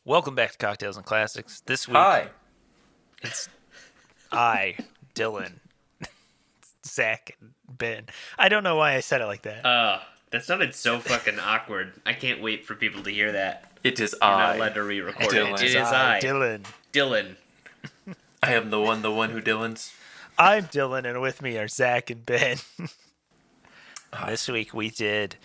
Welcome back to Cocktails and Classics. This week, Hi. it's I, Dylan, Zach, and Ben. I don't know why I said it like that. That sounded so fucking awkward. I can't wait for people to hear that. It is You're not I, allowed to re-record Dylan. it. It is I, Dylan. Dylan. I am the one who Dylan's. I'm Dylan, and with me are Zach and Ben. Ah. This week we did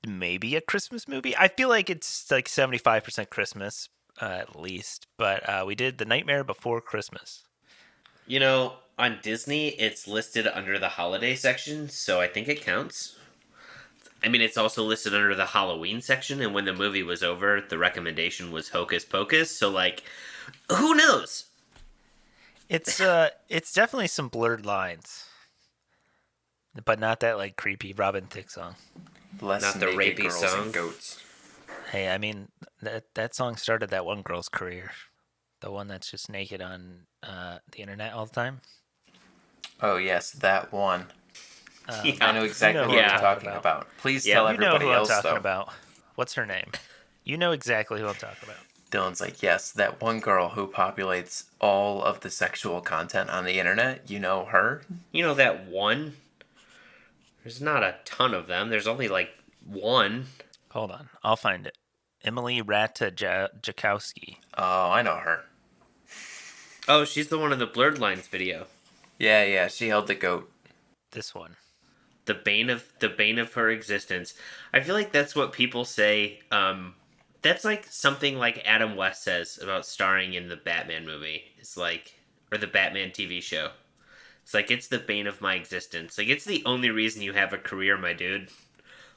maybe a Christmas movie. I feel like it's like 75% Christmas, at least. But we did The Nightmare Before Christmas. You know, on Disney, it's listed under the holiday section, so I think it counts. I mean, it's also listed under the Halloween section, and when the movie was over, the recommendation was Hocus Pocus, so, like, who knows? It's definitely some blurred lines, but not that like creepy Robin Thicke song. Less Not the naked rapey girls song. and goats. Hey, I mean that song started that one girl's career, the one that's just naked on the internet all the time. Oh yes, that one. Yeah. I know exactly You know what who you're I'm talking talking about. Please Yeah. tell You know everybody who I'm else talking though. about. What's her name? You know exactly who I'm talking about. Dylan's like, yes, that one girl who populates all of the sexual content on the internet. You know her? You know that one? There's not a ton of them. There's only, like, one. Hold on, I'll find it. Emily Ratajkowski. Oh, I know her. Oh, she's the one in the Blurred Lines video. Yeah, she held the goat. This one. The bane of her existence. I feel like that's what people say. That's like something like Adam West says about starring in the Batman movie. It's like, or the Batman TV show. It's like, it's the bane of my existence. Like, it's the only reason you have a career, my dude.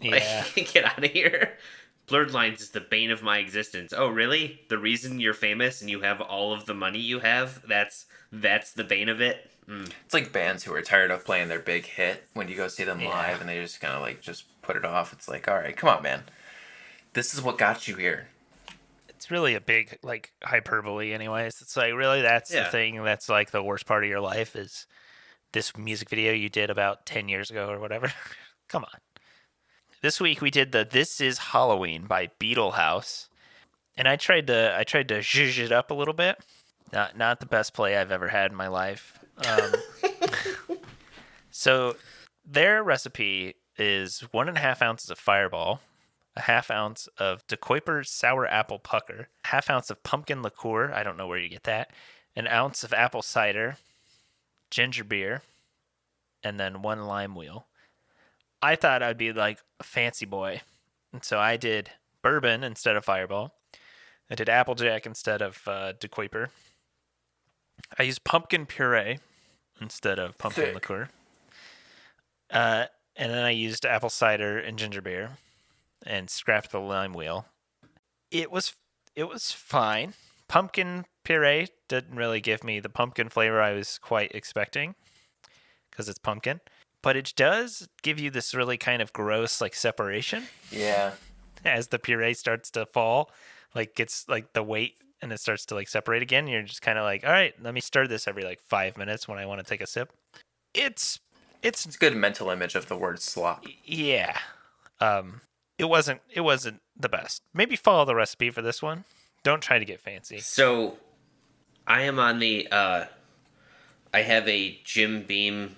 Like, Yeah. get out of here. Blurred Lines is the bane of my existence. Oh, really? The reason you're famous and you have all of the money you have, that's the bane of it? It's like bands who are tired of playing their big hit when you go see them Yeah. live and they just kind of like just put it off. It's like, all right, come on, man. This is what got you here. It's really a big like hyperbole anyways. It's like really that's the Yeah. thing that's like the worst part of your life is this music video you did about 10 years ago or whatever. Come on. This week we did the This Is Halloween by Beetle House. And I tried to zhuzh it up a little bit. Not the best play I've ever had in my life. So their recipe is 1.5 ounces of Fireball, a half ounce of DeKuyper sour apple pucker, half ounce of pumpkin liqueur. I don't know where you get that. An ounce of apple cider, ginger beer, and then 1 lime wheel. I thought I'd be like a fancy boy, and so I did bourbon instead of Fireball. I did Applejack instead of DeKuyper. I used pumpkin puree instead of pumpkin Thick. liqueur. And then I used apple cider and ginger beer and scrapped the lime wheel. It was fine. Pumpkin puree didn't really give me the pumpkin flavor I was quite expecting because it's pumpkin. But it does give you this really kind of gross like separation Yeah. as the puree starts to fall, like gets like the weight and it starts to like separate again. You're just kind of like, all right, let me stir this every like 5 minutes when I want to take a sip. It's It's a good mental image of the word slop. yeah. It wasn't the best. Maybe follow the recipe for this one. Don't try to get fancy. So, I am on the, I have a Jim Beam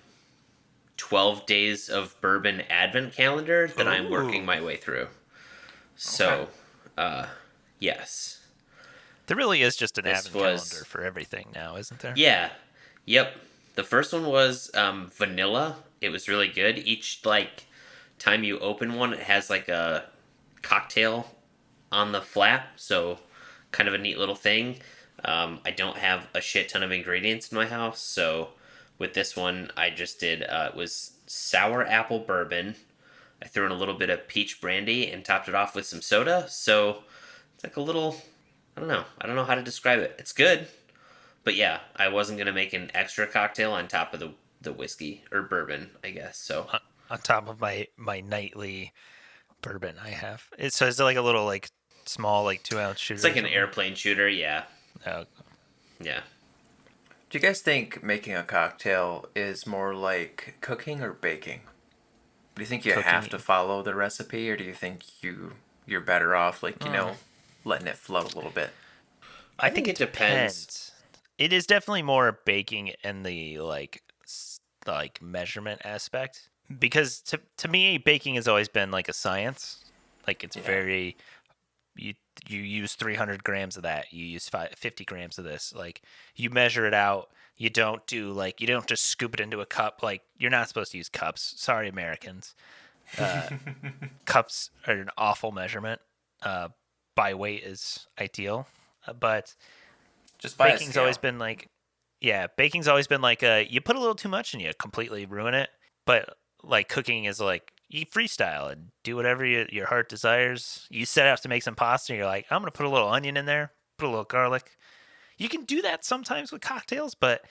12 days of bourbon advent calendar that I'm working Ooh. my way through. So, yes. There really is just an This advent was- calendar for everything now, isn't there? Yeah. Yep. The first one was vanilla. It was really good. Each, like, time you open one, it has, like, a cocktail on the flap. So, kind of a neat little thing. I don't have a shit ton of ingredients in my house. So, with this one, I just did, it was sour apple bourbon. I threw in a little bit of peach brandy and topped it off with some soda. So, it's like a little, I don't know how to describe it. It's good. But yeah, I wasn't going to make an extra cocktail on top of the whiskey or bourbon, I guess. So On top of my nightly bourbon I have. So is it like a little like small like 2-ounce shooter? it's like or an something? airplane shooter. Yeah. Oh, Yeah. Do you guys think making a cocktail is more like cooking or baking? Do you think you have Cooking. to follow the recipe, or do you think you're better off, like, you know, letting it flow a little bit. I think it depends. It is definitely more baking in the like measurement aspect, because to me baking has always been like a science. Like it's very you use 300 grams of that, you use 50 grams of this. Like you measure it out. You don't just scoop it into a cup. Like you're not supposed to use cups. Sorry, Americans. Cups are an awful measurement. By weight is ideal, but Just by baking's always been like, baking's always been like you put a little too much and you completely ruin it. But like cooking is like you freestyle and do whatever your heart desires. You set out to make some pasta and you're like, I'm gonna put a little onion in there, put a little garlic. You can do that sometimes with cocktails, but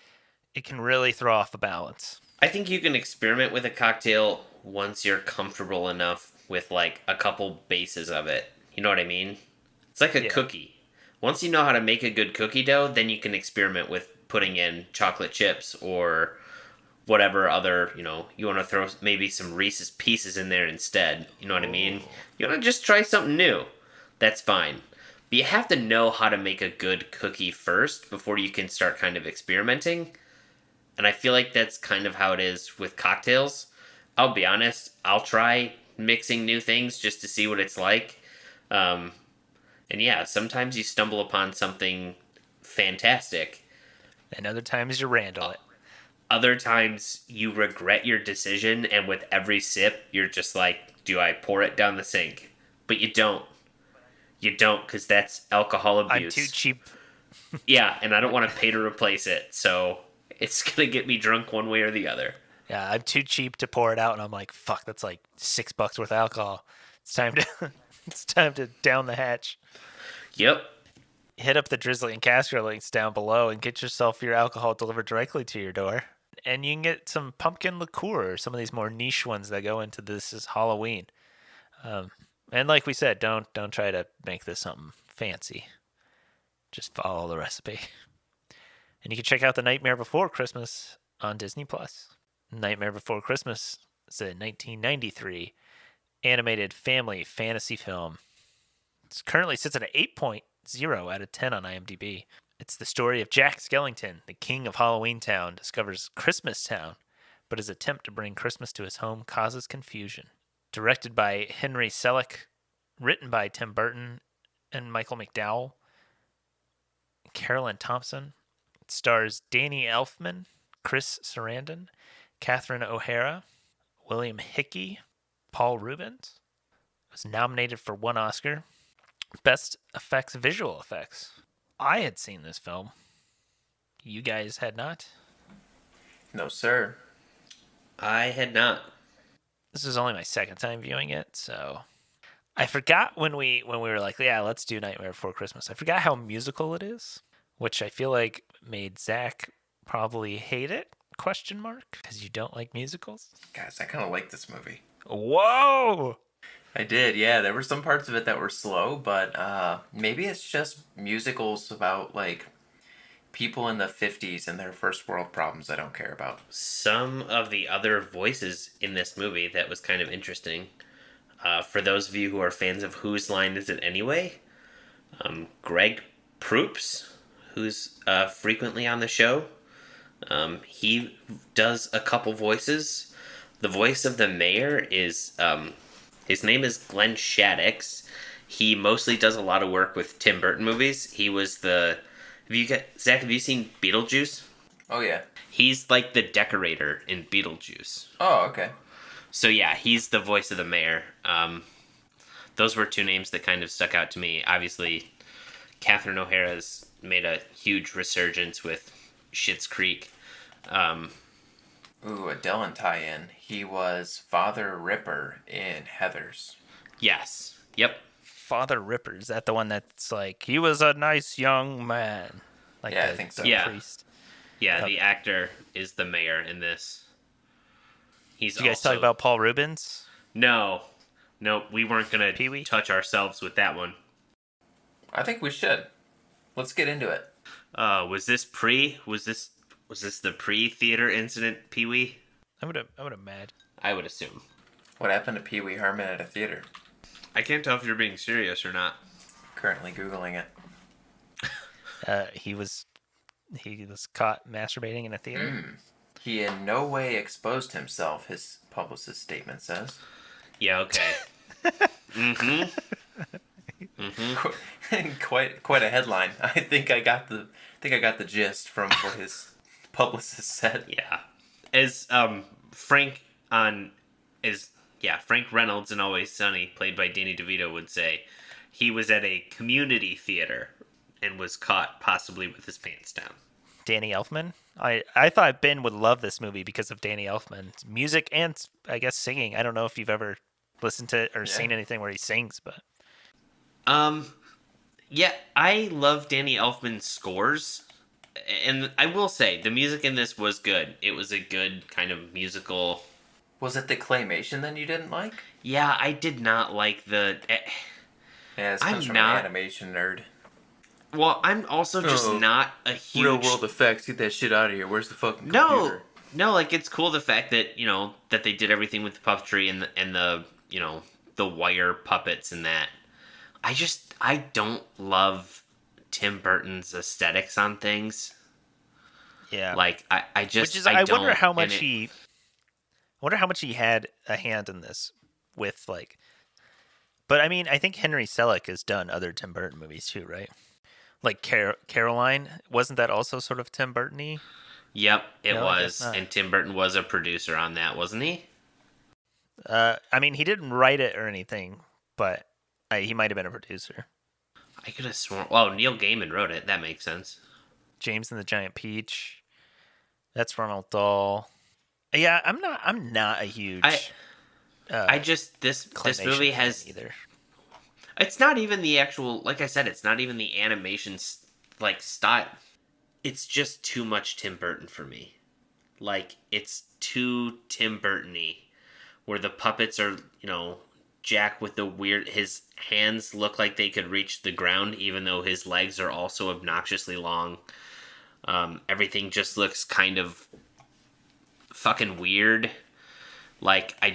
it can really throw off the balance. I think you can experiment with a cocktail once you're comfortable enough with like a couple bases of it. You know what I mean? It's like a cookie. Once you know how to make a good cookie dough, then you can experiment with putting in chocolate chips or whatever other, you want to throw maybe some Reese's Pieces in there instead. You know what I mean? You want to just try something new. That's fine. But you have to know how to make a good cookie first before you can start kind of experimenting. And I feel like that's kind of how it is with cocktails. I'll be honest, I'll try mixing new things just to see what it's like. And yeah, sometimes you stumble upon something fantastic. And other times you randle it. Other times you regret your decision, and with every sip, you're just like, do I pour it down the sink? But you don't. You don't, because that's alcohol abuse. I'm too cheap. Yeah, and I don't want to pay to replace it, so it's going to get me drunk one way or the other. Yeah, I'm too cheap to pour it out, and I'm like, fuck, that's like $6 worth of alcohol. It's time to down the hatch. Yep. Hit up the Drizzly and Castro links down below and get yourself your alcohol delivered directly to your door. And you can get some pumpkin liqueur, or some of these more niche ones that go into this is Halloween. And like we said, don't try to make this something fancy. Just follow the recipe. And you can check out The Nightmare Before Christmas on Disney+. Nightmare Before Christmas is a 1993 animated family fantasy film. It currently sits at an 8.0 out of 10 on IMDb. It's the story of Jack Skellington, the king of Halloween Town, discovers Christmas Town, but his attempt to bring Christmas to his home causes confusion. Directed by Henry Selick, written by Tim Burton and Michael McDowell, Carolyn Thompson. It stars Danny Elfman, Chris Sarandon, Catherine O'Hara, William Hickey, Paul Rubens. It was nominated for 1 Oscar. Best Effects, Visual Effects. I had seen this film. You guys had not? No, sir. I had not. This was only my second time viewing it, so I forgot when we were like, yeah, let's do Nightmare Before Christmas. I forgot how musical it is, which I feel like made Zach probably hate it, ? Because you don't like musicals? Guys, I kind of like this movie. Whoa! I did, yeah. There were some parts of it that were slow, but maybe it's just musicals about, like, people in the 50s and their first world problems I don't care about. Some of the other voices in this movie that was kind of interesting. For those of you who are fans of Whose Line Is It Anyway? Greg Proops, who's frequently on the show, he does a couple voices. The voice of the mayor is... his name is Glenn Shaddix. He mostly does a lot of work with Tim Burton movies. He was Zach, have you seen Beetlejuice? Oh, yeah. He's like the decorator in Beetlejuice. Oh, okay. So yeah, he's the voice of the mayor. Those were 2 names that kind of stuck out to me. Obviously, Catherine O'Hara's made a huge resurgence with Schitt's Creek. Ooh, a Dylan tie-in. He was Father Ripper in Heathers. Yes. Yep. Father Ripper, is that the one that's like, he was a nice young man? Like yeah, I think so. Yeah. Priest. Yeah, the actor is the mayor in this. Did you guys talk about Paul Rubens? No, we weren't gonna Pee-wee? touch ourselves with that one. I think we should. Let's get into it. Was this the pre-theater incident, Pee-wee? I would imagine. I would assume. What happened to Pee Wee Herman at a theater? I can't tell if you're being serious or not. currently Googling it. He was caught masturbating in a theater. He in no way exposed himself, his publicist statement says. Yeah, okay. Mm-hmm. Quite a headline. I think I got the gist from what his publicist said. Yeah. As Frank Reynolds in Always Sunny, played by Danny DeVito, would say, he was at a community theater and was caught possibly with his pants down. Danny Elfman. I thought Ben would love this movie because of Danny Elfman's music and, I guess, singing. I don't know if you've ever listened to or seen anything where he sings, but yeah, I love Danny Elfman's scores, and I will say the music in this was good. It was a good kind of musical. Was it the claymation then you didn't like? Yeah, I did not like the. Yeah, this comes from an animation nerd. Well, I'm also just not a huge real world effects. Get that shit out of here. Where's the fucking computer? No, like it's cool the fact that that they did everything with the puppetry and the the wire puppets and that. I don't love Tim Burton's aesthetics on things. Yeah, like I just which is I wonder how much he had a hand in this with like. But I mean, I think Henry Selick has done other Tim Burton movies too, right? Like Caroline, wasn't that also sort of Tim Burton-y? Yep, it No, was, and Tim Burton was a producer on that, wasn't he? I mean, he didn't write it or anything, but he might have been a producer. I could have sworn. Well, Neil Gaiman wrote it. That makes sense. James and the Giant Peach. That's Ronald Dahl. Yeah, I'm not a huge. This movie has either. It's not even the actual, like I said, it's not even the animation style. It's just too much Tim Burton for me. Like, it's too Tim Burton-y, where the puppets are, Jack with the weird, his hands look like they could reach the ground, even though his legs are also obnoxiously long. Everything just looks kind of fucking weird. Like, I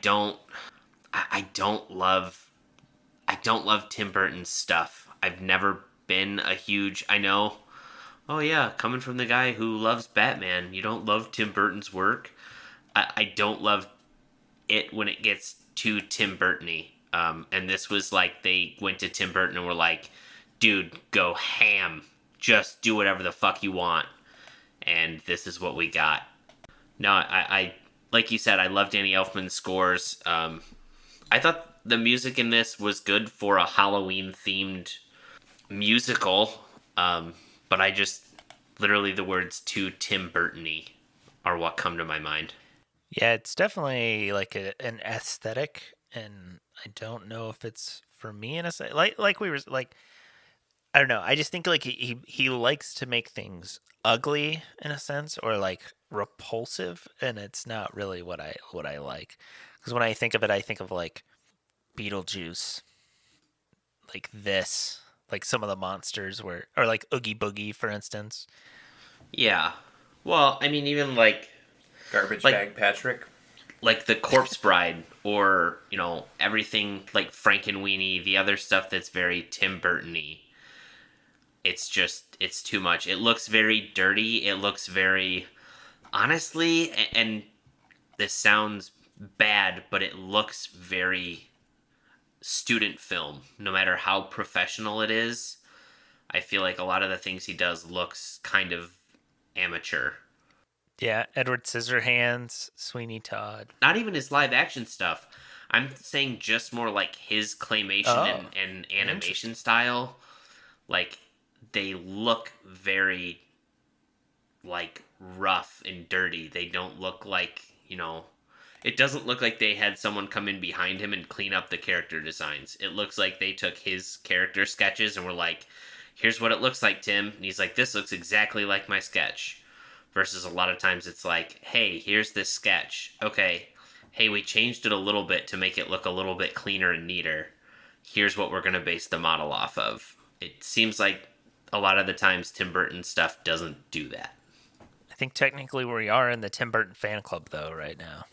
don't love Tim Burton's stuff. I've never been a huge. I know. Oh yeah, coming from the guy who loves Batman, you don't love Tim Burton's work. I don't love it when it gets too Tim Burton-y. And this was like they went to Tim Burton and were like, "Dude, go ham. Just do whatever the fuck you want." And this is what we got. No, I like you said, I love Danny Elfman's scores. I thought the music in this was good for a Halloween-themed musical, but I just, literally the words "too Tim Burton-y" are what come to my mind. Yeah, it's definitely like an aesthetic, and I don't know if it's for me in a sense. Like we were like, I don't know. I just think like he likes to make things ugly in a sense, or like repulsive, and it's not really what I like. Because when I think of it, I think of like Beetlejuice, like this, like some of the monsters were, or like Oogie Boogie, for instance. Yeah. Well, I mean, even like Garbage Bag Patrick. Like the Corpse Bride, or, everything like Frankenweenie, the other stuff that's very Tim Burton-y. It's too much. It looks very dirty. It looks very, honestly, and this sounds bad, but it looks very student film. No matter how professional it is, I feel like a lot of the things he does looks kind of amateur. Yeah, Edward Scissorhands, Sweeney Todd. Not even his live action stuff. I'm saying just more like his claymation and animation style. Like, they look very, like, rough and dirty. They don't look like, it doesn't look like they had someone come in behind him and clean up the character designs. It looks like they took his character sketches and were like, "Here's what it looks like, Tim." And he's like, "This looks exactly like my sketch." Versus a lot of times it's like, "Hey, here's this sketch. Okay, hey, we changed it a little bit to make it look a little bit cleaner and neater. Here's what we're going to base the model off of." It seems like a lot of the times Tim Burton stuff doesn't do that. I think technically we are in the Tim Burton fan club, though, right now.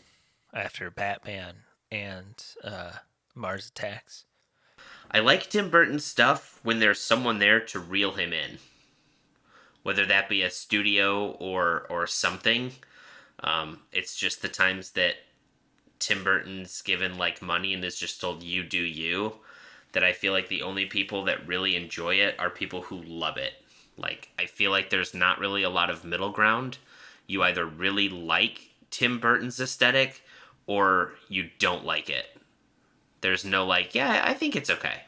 After Batman and Mars Attacks. I like Tim Burton's stuff when there's someone there to reel him in, whether that be a studio or something. It's just the times that Tim Burton's given like money and is just told you do you, that I feel like the only people that really enjoy it are people who love it. Like, I feel like there's not really a lot of middle ground. You either really like Tim Burton's aesthetic or you don't like it. There's no like, yeah, I think it's okay.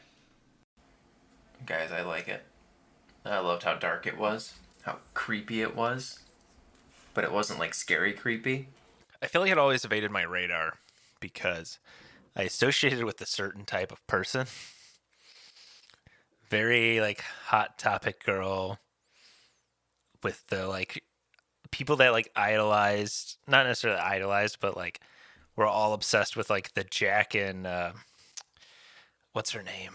Guys, I like it. I loved how dark it was, how creepy it was, but it wasn't like scary creepy. I feel like it always evaded my radar because I associated it with a certain type of person. Very like hot topic girl with the like people that like idolized, not necessarily idolized, but like we're all obsessed with like the Jack and what's her name?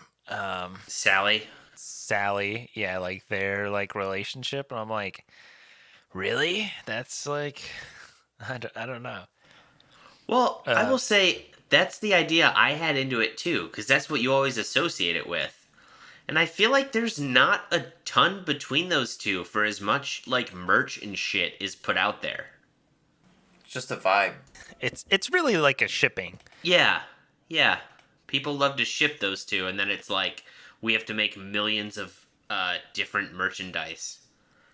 Sally. Sally. Yeah, like their like relationship. And I'm like, really? That's like, I don't know. Well, I will say that's the idea I had into it too, because that's what you always associate it with. And I feel like there's not a ton between those two for as much like merch and shit is put out there. It's just a vibe. It's really like a shipping. Yeah, yeah. People love to ship those two, and then it's like we have to make millions of different merchandise.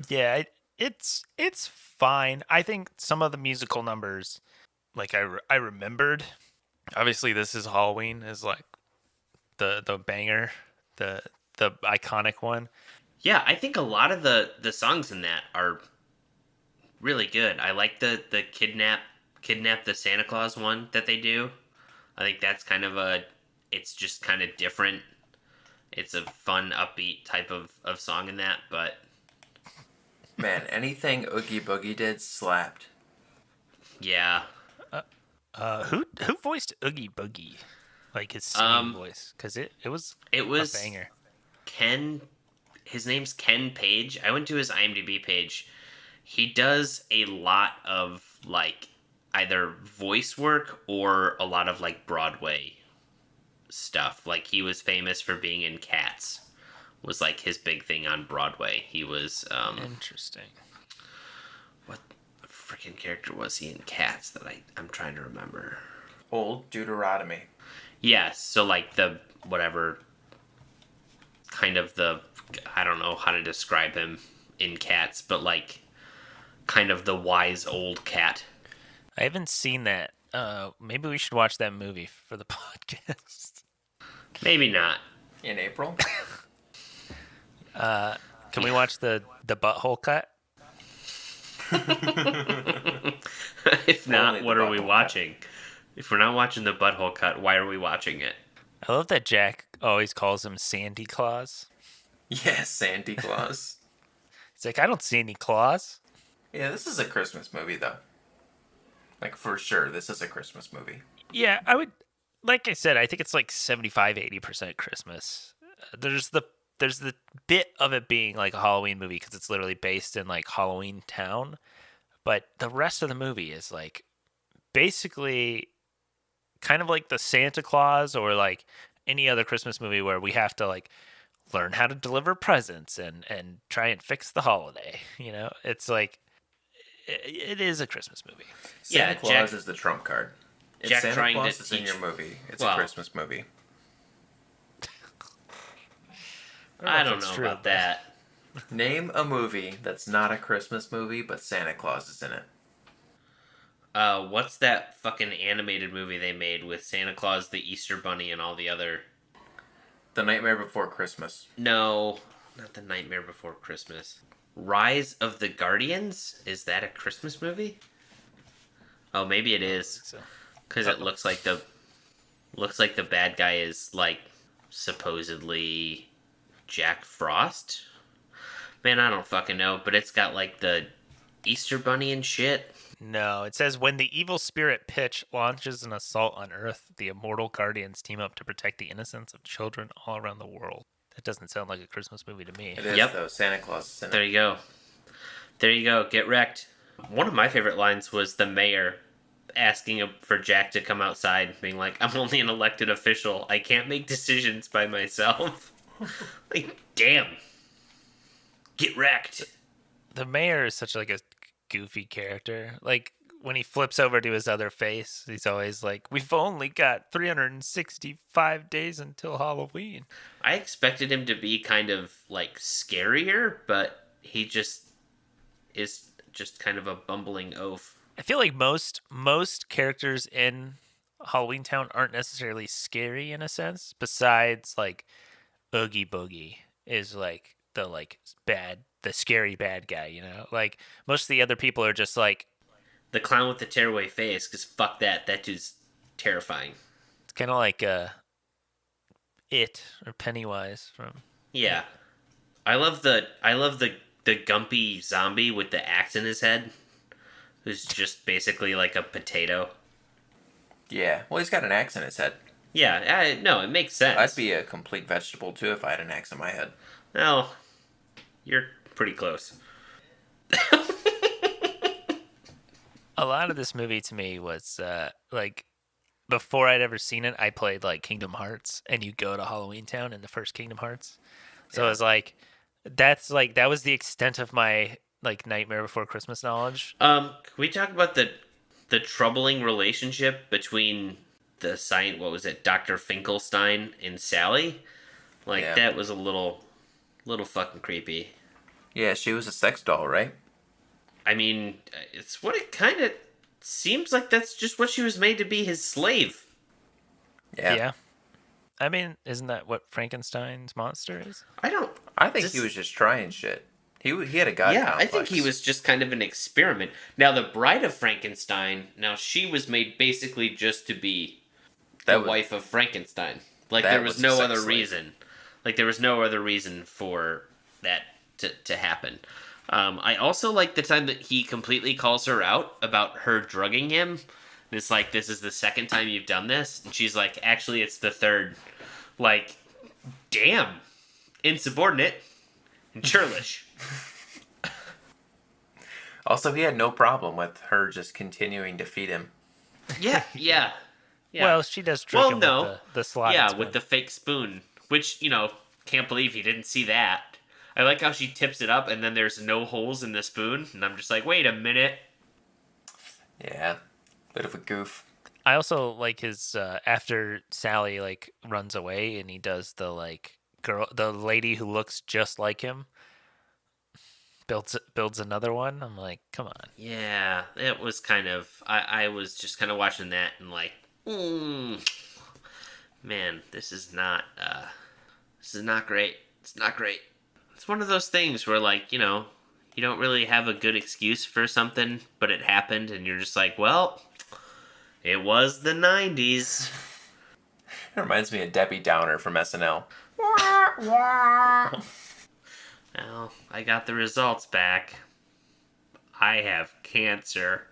Yeah, it's fine. I think some of the musical numbers, like I remembered. Obviously, this is Halloween is like the banger, the iconic one. Yeah, I think a lot of the songs in that are really good. I like the kidnap the Santa Claus one that they do. I think that's kind of it's just kind of different. It's a fun, upbeat type of song in that, but Man, anything Oogie Boogie did slapped. yeah. Who voiced Oogie Boogie? Like his singing voice, because it was It was a banger. Ken. His name's Ken Page. I went to his IMDb page. He does a lot of like either voice work or a lot of like Broadway stuff. Like he was famous for being in Cats. Was like his big thing on Broadway. He was Interesting. what freaking character was he in Cats that I'm trying to remember. Old Deuteronomy. Yes, so like the whatever kind of the I don't know how to describe him in Cats, but like kind of the wise old cat. I haven't seen that. Maybe we should watch that movie for the podcast. Maybe not. In April? Can we watch the butthole cut? If not, Only the what are we butthole watching? If we're not watching the butthole cut, why are we watching it? I love that Jack always calls him Sandy Claus. Yes, Santa Claus. He's like, I don't see any claws. Yeah, this is a Christmas movie, though. Like, for sure, this is a Christmas movie. Yeah, I would. Like I said, I think it's like 75-80% Christmas. There's the bit of it being like a Halloween movie because it's literally based in like Halloween Town, but the rest of the movie is like basically kind of like the Santa Claus or like any other Christmas movie where we have to like learn how to deliver presents and try and fix the holiday. You know, it's like it is a Christmas movie. Yeah, Santa Claus is the trump card. If Jack Santa trying to Claus is in teach- your movie, it's well, a Christmas movie. I don't if it's know true, about but- that. Name a movie that's not a Christmas movie, but Santa Claus is in it. What's that fucking animated movie they made with Santa Claus, the Easter Bunny, and all the other? The Nightmare Before Christmas. No, not the Nightmare Before Christmas. Rise of the Guardians? Is that a Christmas movie? Oh, maybe it is. So Because it looks like the bad guy is like supposedly Jack Frost. Man, I don't fucking know, but it's got like the Easter Bunny and shit. no, it says when the evil spirit Pitch launches an assault on Earth, the immortal guardians team up to protect the innocence of children all around the world. That doesn't sound like a Christmas movie to me. It is, Yep. though. Santa Claus is in There it. you go. There you go. Get wrecked. One of my favorite lines was the mayor. asking for Jack to come outside, being like, I'm only an elected official. I can't make decisions by myself. Like, damn. Get wrecked. The mayor is such like a goofy character. Like when he flips over to his other face, he's always like, "We've only got 365 days until Halloween." I expected him to be kind of like scarier, but he just is just kind of a bumbling oaf. I feel like most characters in Halloween Town aren't necessarily scary in a sense. Besides, like Oogie Boogie is like the scary bad guy. You know, like most of the other people are just like The clown with the tearaway face, because fuck that. That dude's terrifying. it's kind of like It or Pennywise from Yeah. I love the gumpy zombie with the axe in his head, who's just basically like a potato. Yeah. Well, he's got an axe in his head. Yeah, no, it makes sense. I'd be a complete vegetable too if I had an axe in my head. Well, you're pretty close. a lot of this movie to me was like before I'd ever seen it, I played like Kingdom Hearts, and you go to Halloween Town in the first Kingdom Hearts. So it was like that was the extent of my like Nightmare Before Christmas knowledge. Can we talk about the troubling relationship between the science? What was it, Dr. Finkelstein and Sally? Like Yeah. that was a little fucking creepy. Yeah, she was a sex doll, right? I mean, it's what it kind of seems like. That's just what she was made to be, his slave. Yeah. I mean, isn't that what Frankenstein's monster is? I don't. I think This- he was just trying shit. He had a god Yeah, complex. I think he was just kind of an experiment. Now, the Bride of Frankenstein. Now, she was made basically just to be the wife of Frankenstein. Like that there was was a no sex other slave. reason. Like there was no other reason for that to happen. I also like the time that he completely calls her out about her drugging him. And it's like, this is the second time you've done this, and she's like, actually, it's the third. Like, damn, insubordinate and churlish. Also, he had no problem with her just continuing to feed him. Yeah. Well, she does trick him with the slot. Yeah, with the fake spoon, which, can't believe he didn't see that. I like how she tips it up and then there's no holes in the spoon, and I'm just like, wait a minute. Yeah, bit of a goof. I also like his after Sally like runs away and he does the like the lady who looks just like him builds another one. I'm like, come on. Yeah, it was kind of, I was just kind of watching that and like, man, this is not great. It's not great. It's one of those things where, like, you don't really have a good excuse for something, but it happened, and you're just like, well, it was the 90s. It reminds me of Debbie Downer from SNL. Well, I got the results back. I have cancer.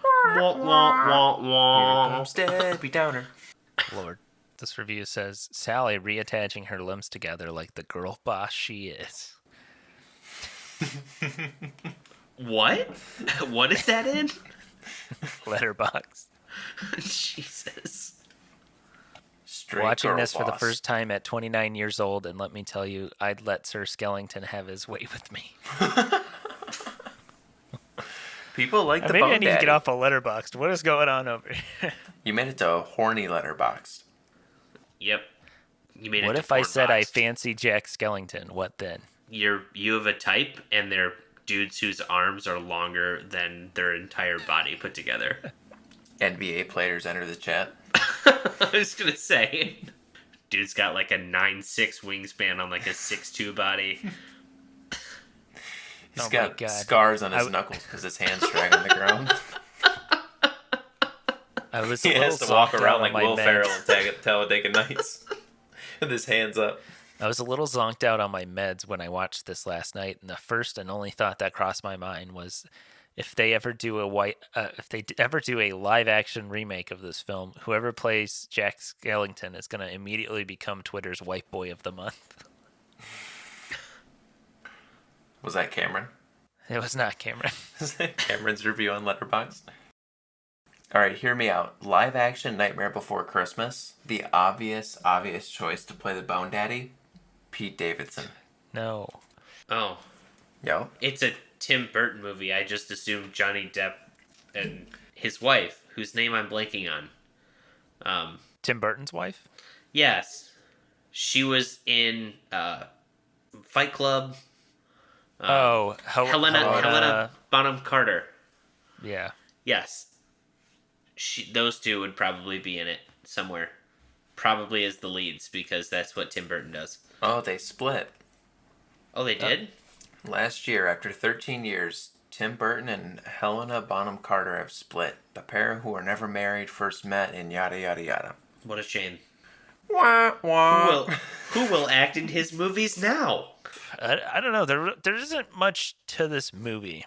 Wah, wah, wah, Here wah. comes Debbie Downer. Lord. This review says Sally reattaching her limbs together like the girl boss she is. What? What is that in? Letterbox. Jesus. Straight Watching girl this for the boss. first time at 29 years old, and let me tell you, I'd let Sir Skellington have his way with me. People like the Maybe I Bone need to Daddy. get off a Letterboxd. What is going on over here? You made it to a horny letterbox. Yep. You made it What to if I said I Pornboxed. fancy Jack Skellington? What then? You have a type, and they're dudes whose arms are longer than their entire body put together. NBA players enter the chat. I was gonna say, dude's got like a 9'6" wingspan on like a 6'2" body. He's Oh my got God. scars on his I- knuckles because his hands drag on the ground. I was He a little has to walk zonked out around on like my Will meds. Ferrell and Talladega Nights with his hands up. I was a little zonked out on my meds when I watched this last night, and the first and only thought that crossed my mind was, if they ever do a live action remake of this film, whoever plays Jack Skellington is going to immediately become Twitter's white boy of the month. Was that Cameron? It was not Cameron. Cameron's review on Letterboxd. All right, hear me out. Live action Nightmare Before Christmas. The obvious choice to play the Bone Daddy, Pete Davidson. No. Oh, Yo. it's a Tim Burton movie. I just assumed Johnny Depp and his wife, whose name I'm blanking on. Tim Burton's wife? Yes, she was in Fight Club. Helena Bonham Carter. Yeah. Yes, those two would probably be in it somewhere. Probably as the leads because that's what Tim Burton does. Oh, they split. Oh, they did? Last year, after 13 years, Tim Burton and Helena Bonham Carter have split. The pair who were never married first met in yada yada yada. What a shame. Wah, wah. Who will act in his movies now? I don't know. There isn't much to this movie,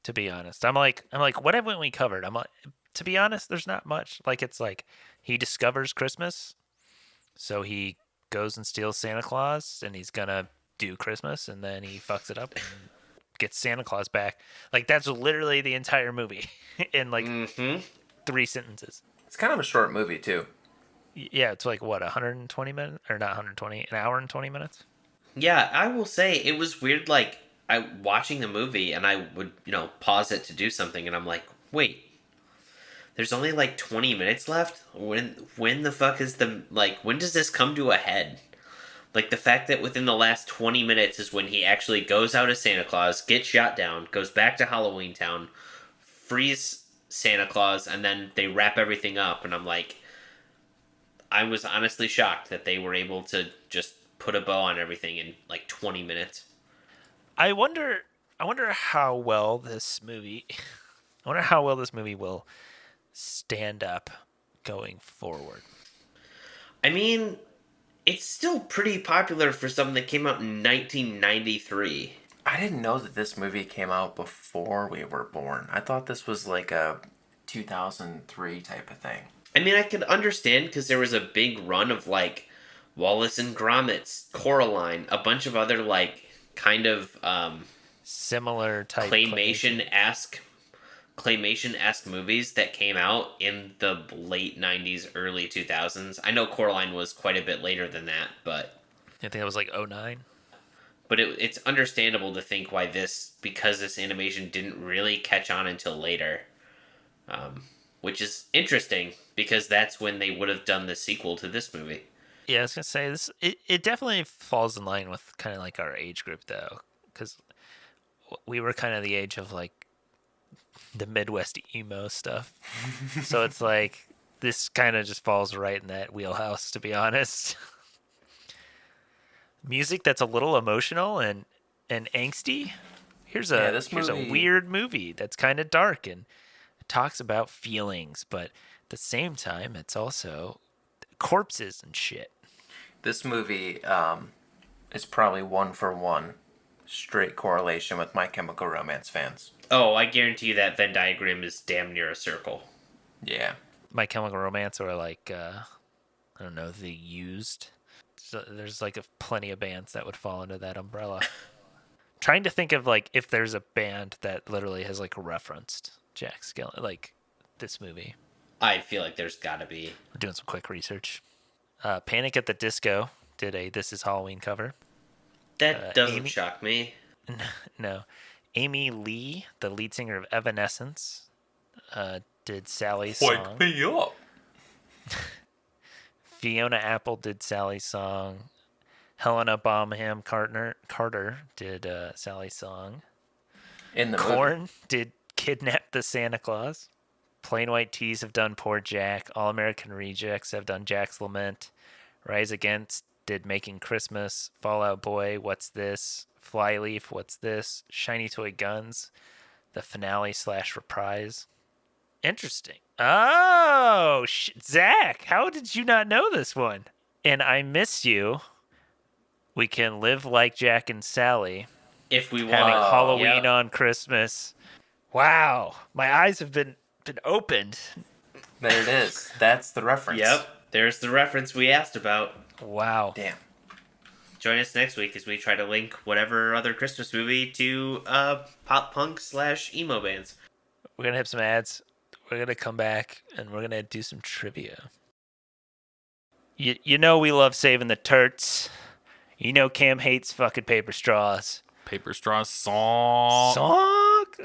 to be honest. I'm like, what haven't we covered? I'm like, to be honest, there's not much. Like, it's like he discovers Christmas, so he goes and steals Santa Claus, and he's gonna do Christmas, and then he fucks it up and gets Santa Claus back. Like, that's literally the entire movie in like 3 sentences. It's kind of a short movie too. Yeah, it's like what, 120 minutes, or not 120, an hour and 20 minutes. Yeah, I will say it was weird. Like I watching the movie, and I would pause it to do something, and I'm like, wait, there's only like 20 minutes left. When the fuck is when does this come to a head? Like the fact that within the last 20 minutes is when he actually goes out as Santa Claus, gets shot down, goes back to Halloween Town, frees Santa Claus, and then they wrap everything up, and I'm like, I was honestly shocked that they were able to just put a bow on everything in like 20 minutes. I wonder how well this movie will stand up going forward. I mean, it's still pretty popular for something that came out in 1993. I didn't know that this movie came out before we were born. I thought this was like a 2003 type of thing. I mean, I could understand because there was a big run of like Wallace and Gromit's, Coraline, a bunch of other like kind of similar type claymation-esque movies that came out in the late 90s, early 2000s. I know Coraline was quite a bit later than that, but I think it was like 2009. But it's understandable to think why because this animation didn't really catch on until later. Which is interesting because that's when they would have done the sequel to this movie. Yeah, I was gonna say this. It definitely falls in line with kind of like our age group, though, because we were kind of the age of like the Midwest emo stuff. So it's like this kind of just falls right in that wheelhouse, to be honest. Music that's a little emotional and angsty. Here's a weird movie that's kind of dark and talks about feelings, but at the same time, it's also corpses and shit. This movie is probably 1-for-1 straight correlation with My Chemical Romance fans. Oh, I guarantee you that Venn diagram is damn near a circle. Yeah. My Chemical Romance, or like, I don't know, The Used. So there's like plenty of bands that would fall into that umbrella. Trying to think of like if there's a band that literally has like referenced Jack Skellington, like this movie. I feel like there's gotta be. We're doing some quick research. Panic at the Disco did a This Is Halloween cover. That doesn't shock me. No. Amy Lee, the lead singer of Evanescence, did Sally's song. Wake me up. Fiona Apple did Sally's song. Helena Bonham Carter did Sally's song. In the Korn movie. did Kidnap the Santa Claus. Plain White Tees have done Poor Jack. All American Rejects have done Jack's Lament. Rise Against did Making Christmas. Fall Out Boy, What's This? Flyleaf, What's This? Shiny Toy Guns, the finale / reprise. Interesting. Oh, Zach, how did you not know this one? And I Miss You. We Can Live Like Jack and Sally. If we want. Having Halloween on Christmas. Wow. My eyes have been opened. There it is. That's the reference. Yep. There's the reference we asked about. Wow. Damn. Join us next week as we try to link whatever other Christmas movie to pop punk / emo bands. We're going to have some ads. we're gonna come back and we're gonna do some trivia. You know we love saving the turts. You know Cam hates fucking paper straws. Paper straws song. Sock.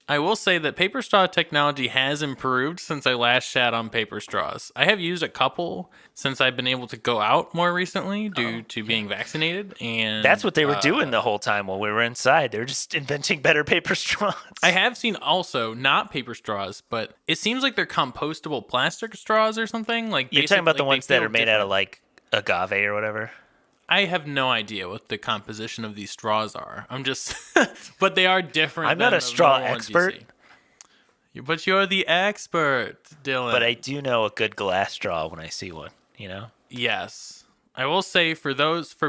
I will say that paper straw technology has improved since I last shat on paper straws. I have used a couple since I've been able to go out more recently due to being vaccinated, and That's what they were doing the whole time while we were inside. They were just inventing better paper straws. I have seen also not paper straws, but it seems like they're compostable plastic straws or something. Like You're talking about the like, ones they that feel are made out of different. like agave or whatever. I have no idea what the composition of these straws are. I'm just, but they are different. I'm not than a the straw normal ones you expert. see. But you're the expert, Dylan. But I do know a good glass straw when I see one, you know? Yes. I will say for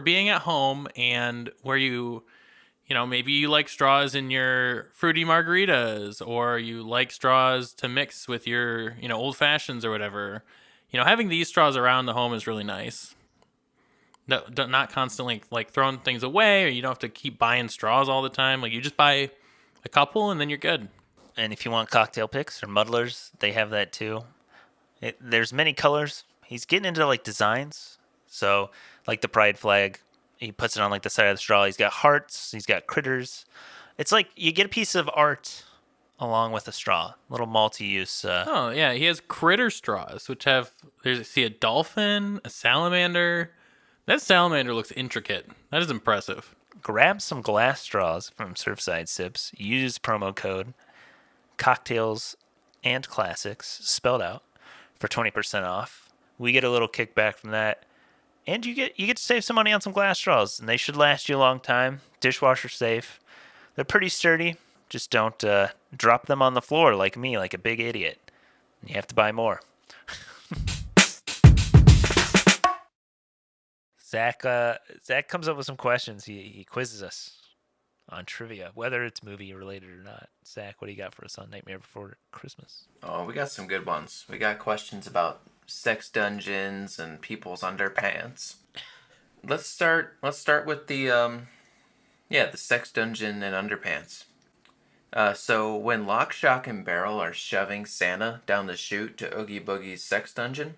being at home and where you know, maybe you like straws in your fruity margaritas or you like straws to mix with your, you know, old fashions or whatever. You know, having these straws around the home is really nice. Not constantly like throwing things away, or you don't have to keep buying straws all the time. Like you just buy a couple and then you're good. And if you want cocktail picks or muddlers, they have that too. There's many colors. He's getting into like designs. So like the pride flag, he puts it on like the side of the straw. He's got hearts. He's got critters. It's like you get a piece of art along with a straw. Little multi-use. Oh yeah, he has critter straws, which have see a dolphin, a salamander. That salamander looks intricate. That is impressive. Grab some glass straws from Surfside Sips. Use promo code cocktails and classics spelled out for 20% off. We get a little kickback from that. And you get to save some money on some glass straws, and they should last you a long time. Dishwasher safe. They're pretty sturdy. Just don't drop them on the floor like me, like a big idiot. You have to buy more. Zach comes up with some questions. He quizzes us on trivia, whether it's movie related or not. Zach, what do you got for us on Nightmare Before Christmas? Oh, we got some good ones. We got questions about sex dungeons and people's underpants. Let's start with the sex dungeon and underpants. So when Lock, Shock, and Barrel are shoving Santa down the chute to Oogie Boogie's sex dungeon,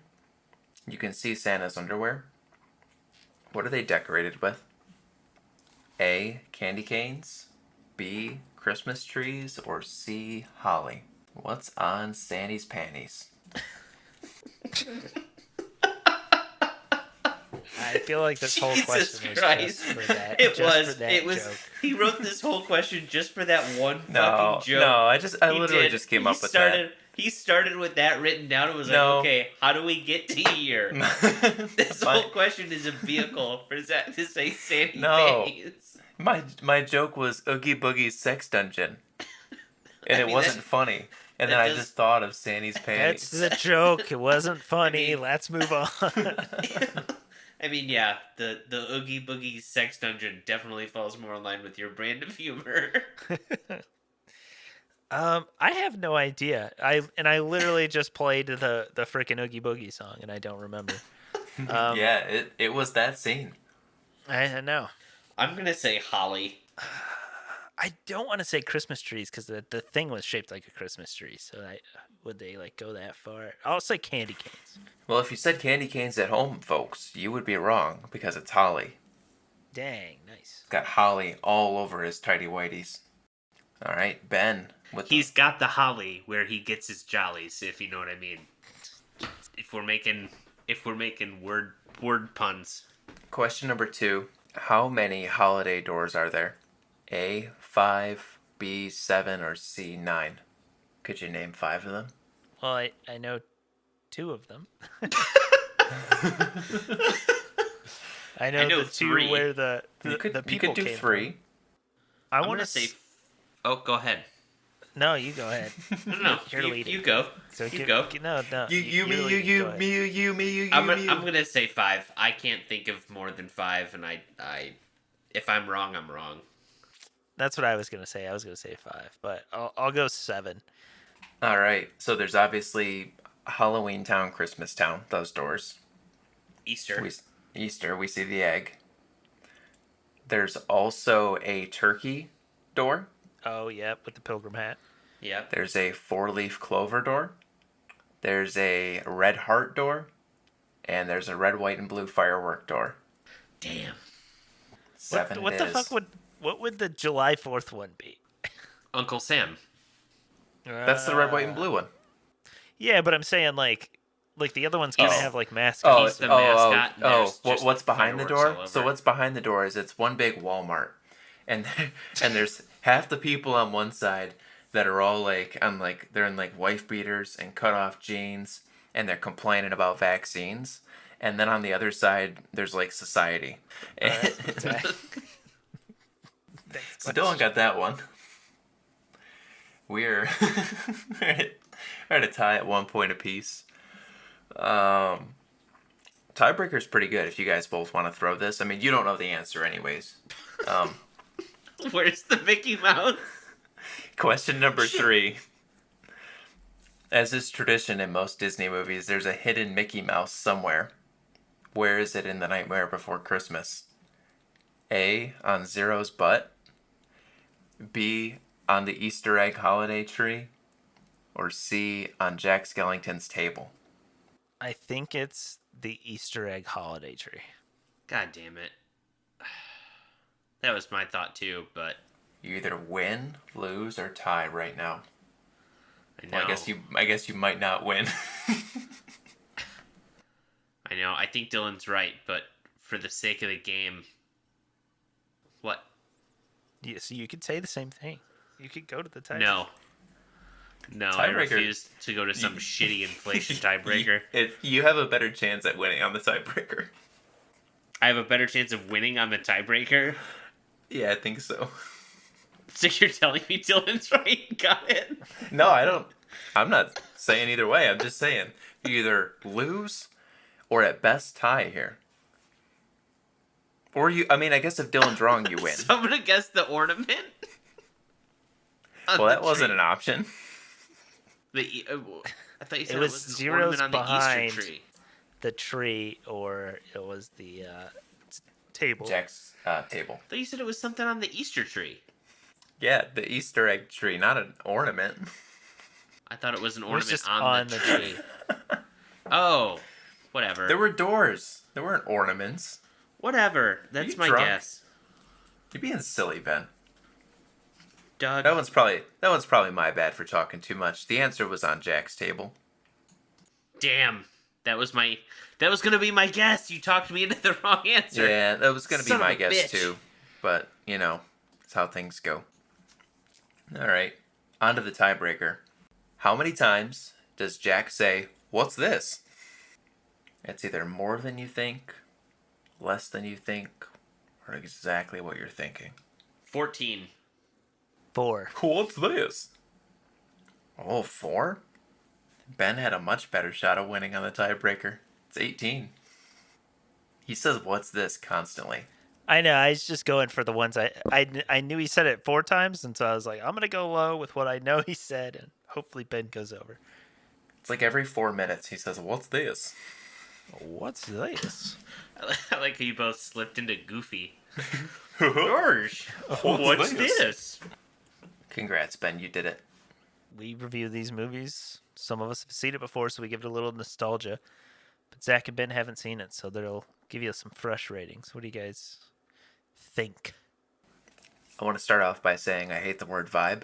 you can see Santa's underwear. What are they decorated with? A. Candy canes. B. Christmas trees. Or C. Holly. What's on Sandy's panties? I feel like this whole Jesus question was Christ. just for that. It just was. For that It was. joke. He wrote this whole question just for that one No, fucking joke. no, I He literally did. just came He up with started, He started with that written down and was No. like, okay, how do we get to here? that. This whole question is a vehicle for Zach to say Sandy No. Bays. My joke was Oogie Boogie's sex dungeon. And it mean, wasn't that- funny. And that then I does- just thought of Sandy's That's panties. the joke. It wasn't funny. I mean- Let's move on. I mean, yeah, the Oogie Boogie sex dungeon definitely falls more in line with your brand of humor. I have no idea. I literally just played the freaking Oogie Boogie song, and I don't remember. Yeah, it was that scene. I know. I'm gonna say Holly. I don't want to say Christmas trees because the thing was shaped like a Christmas tree. So would they like go that far? I'll say candy canes. Well, if you said candy canes at home, folks, you would be wrong because it's holly. Dang, nice. It's got holly all over his tighty whities. All right, Ben. He's got the holly where he gets his jollies, if you know what I mean. If we're making word puns. Question number 2. How many holiday doors are there? A, 5, B, 7, or C, 9? Could you name 5 of them? Well, I know 2 of them. I know know the 2 3. where the You could people do came 3. from. I I'm want gonna to say. Oh, go ahead. No, you go ahead. No, You're you, leading. you go. So You go. No. You, me, you're you, leading. you, Go ahead. me, you, me, you, I'm me, you. gonna say 5. I can't think of more than 5, and I if I'm wrong, I'm wrong. That's what I was gonna say. I was gonna say 5, but I'll go 7. All right. So there's obviously Halloween Town, Christmas Town, those doors. Easter. Easter, we see the egg. There's also a turkey door. Oh, yeah, with the pilgrim hat. Yep. There's a 4-leaf clover door. There's a red heart door. And there's a red, white, and blue firework door. Damn. Seven What it the is. fuck what would the July 4th one be? Uncle Sam. That's the red, white, and blue one. Yeah, but I'm saying like the other ones kind of Oh. have like Oh, mascots. he's the mascot, and there's just What's behind the fireworks door? all over. So what's behind the door is it's one big Walmart, and there's half the people on one side that are all they're in like wife beaters and cut off jeans, and they're complaining about vaccines, and then on the other side there's like society. So Dylan got that one. We're we're at a tie at 1 point apiece. Tiebreaker's pretty good if you guys both want to throw this. I mean, you don't know the answer anyways. Where's the Mickey Mouse? Question number 3. As is tradition in most Disney movies, there's a hidden Mickey Mouse somewhere. Where is it in The Nightmare Before Christmas? A, on Zero's butt. B, on the Easter egg holiday tree. Or C, on Jack Skellington's table. I think it's the Easter egg holiday tree. God damn it. That was my thought too, but You either win, lose, or tie right now. I know. Well, I guess you might not win. I know. I think Dylan's right, but for the sake of the game, what? Yeah, so you could say the same thing. You could go to the tie. No. No, I Tiebreaker. refuse to go to some shitty inflation tiebreaker. You have a better chance at winning on the tiebreaker. I have a better chance of winning on the tiebreaker. Yeah, I think so. So you're telling me Dylan's right? Got it? No, I don't. I'm not saying either way. I'm just saying you either lose or at best tie here. Or I guess if Dylan's wrong, you win. So I'm gonna guess the ornament. Well, that wasn't an option. I thought you said It it was was the zeros ornament on the behind Easter tree. the tree, or it was the table. Jack's table. I thought you said it was something on the Easter tree. Yeah, the Easter egg tree, not an ornament. I thought it was an It was ornament just on the tree. Oh, whatever. There were doors. There weren't ornaments. Whatever. That's You my drunk? guess. You're being silly, Ben. Doug. That one's probably my bad for talking too much. The answer was on Jack's table. Damn. That was gonna be my guess. You talked me into the wrong answer. Yeah, that was gonna be Son of my a guess bitch. too. But it's how things go. All right, on to the tiebreaker. How many times does Jack say, "What's this?" It's either more than you think, less than you think, or exactly what you're thinking. 14. 4. What's this? Oh, 4? Ben had a much better shot of winning on the tiebreaker. It's 18. He says, "What's this?" constantly. I know. I was just going for the ones I knew he said it 4 times, and so I was like, I'm gonna go low with what I know he said, and hopefully Ben goes over. It's like every 4 minutes he says, "What's this?" What's this? I like how you both slipped into Goofy. George, George, what's this? Congrats, Ben. You did it. We review these movies. Some of us have seen it before, so we give it a little nostalgia. But Zach and Ben haven't seen it, so they'll give you some fresh ratings. What do you guys think? I want to start off by saying I hate the word vibe,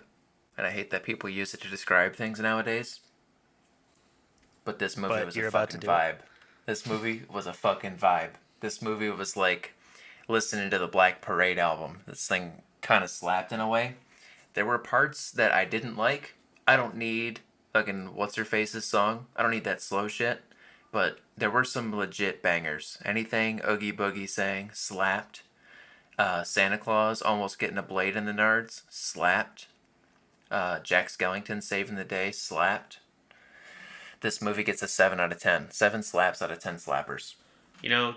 and I hate that people use it to describe things nowadays. But this movie But was you're a about to fucking do it. vibe. This movie was a fucking vibe. This movie was like listening to the Black Parade album. This thing kind of slapped in a way. There were parts that I didn't like. I don't need fucking What's-Her-Face's song. I don't need that slow shit. But there were some legit bangers. Anything Oogie Boogie sang, slapped. Santa Claus almost getting a blade in the nards, slapped. Jack Skellington saving the day, slapped. This movie gets a 7 out of 10. 7 slaps out of 10 slappers. You know,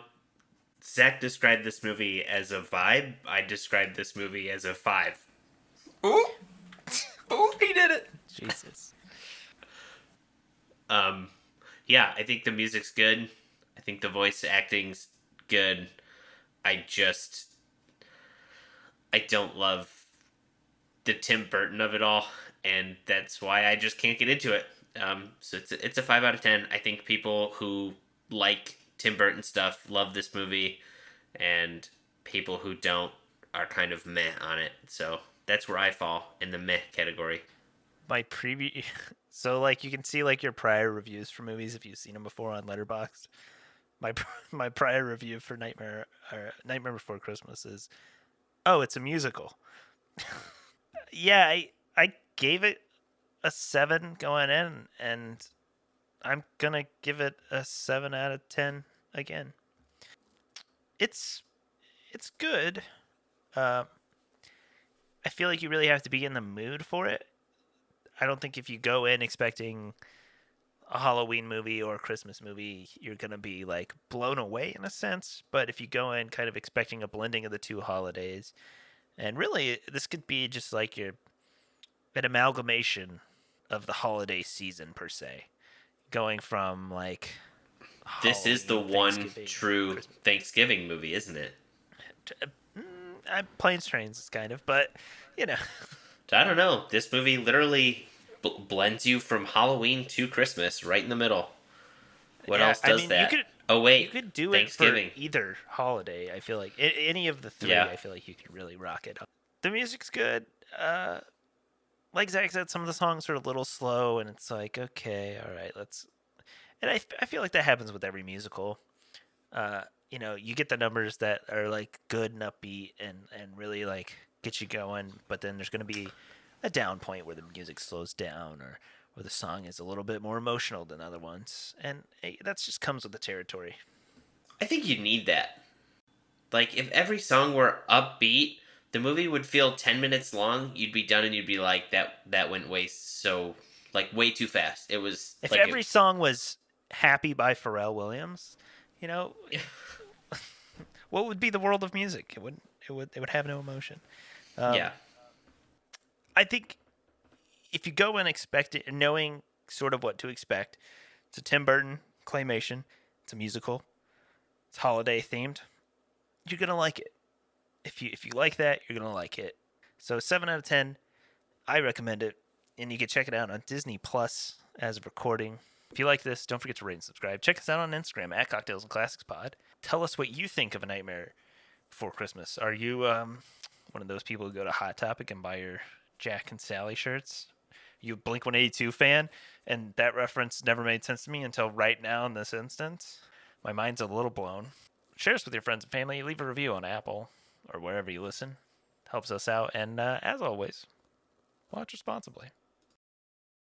Zach described this movie as a vibe. I described this movie as a 5. Ooh! Ooh, he did it! Jesus. Yeah, I think the music's good. I think the voice acting's good. I don't love the Tim Burton of it all, and that's why I just can't get into it. So it's a 5 out of 10. I think people who like Tim Burton stuff love this movie, and people who don't are kind of meh on it. So that's where I fall in the meh category. My preview. So like you can see like your prior reviews for movies if you've seen them before on Letterboxd. My my prior review for Nightmare Before Christmas is, oh, it's a musical. Yeah, I gave it a 7 going in, and I'm gonna give it a 7 out of 10 again. It's it's good. Uh, I feel like you really have to be in the mood for it. I don't think if you go in expecting a Halloween movie or a Christmas movie, you're gonna be like blown away in a sense. But if you go in kind of expecting a blending of the two holidays, and really this could be just like your an amalgamation of the holiday season per se, going from like This is the Halloween, one Thanksgiving, true Christmas. Thanksgiving movie, isn't it? Planes, trains, is kind of, but you know, I don't know. This movie literally blends you from Halloween to Christmas right in the middle. What yeah. else I does mean, that? Oh you wait, could do it for Thanksgiving. either holiday. I feel like any of the three. Yeah. I feel like you could really rock it. The music's good. Like Zach said, some of the songs are a little slow, and it's like, okay, all right, let's. And I feel like that happens with every musical. You get the numbers that are like good and upbeat and really like get you going, but then there's going to be a down point where the music slows down or where the song is a little bit more emotional than other ones, and hey, that just comes with the territory. I think you need that. Like, if every song were upbeat, the movie would feel 10 minutes long. You'd be done and you'd be like, that went way too fast. It was If like, every song was "Happy" by Pharrell Williams, you know, what would be the world of music? It would have no emotion. yeah. I think if you go and expect it, knowing sort of what to expect, it's a Tim Burton claymation. It's a musical. It's holiday themed. You're gonna like it. If you like that, you're gonna like it. So 7 out of 10. I recommend it, and you can check it out on Disney Plus as of recording. If you like this, don't forget to rate and subscribe. Check us out on Instagram at Cocktails and Classics Pod. Tell us what you think of A Nightmare Before Christmas. Are you one of those people who go to Hot Topic and buy your Jack and Sally shirts? You a Blink 182 fan, and that reference never made sense to me until right now in this instance. My mind's a little blown. Share us with your friends and family. Leave a review on Apple or wherever you listen. Helps us out. And as always, watch responsibly.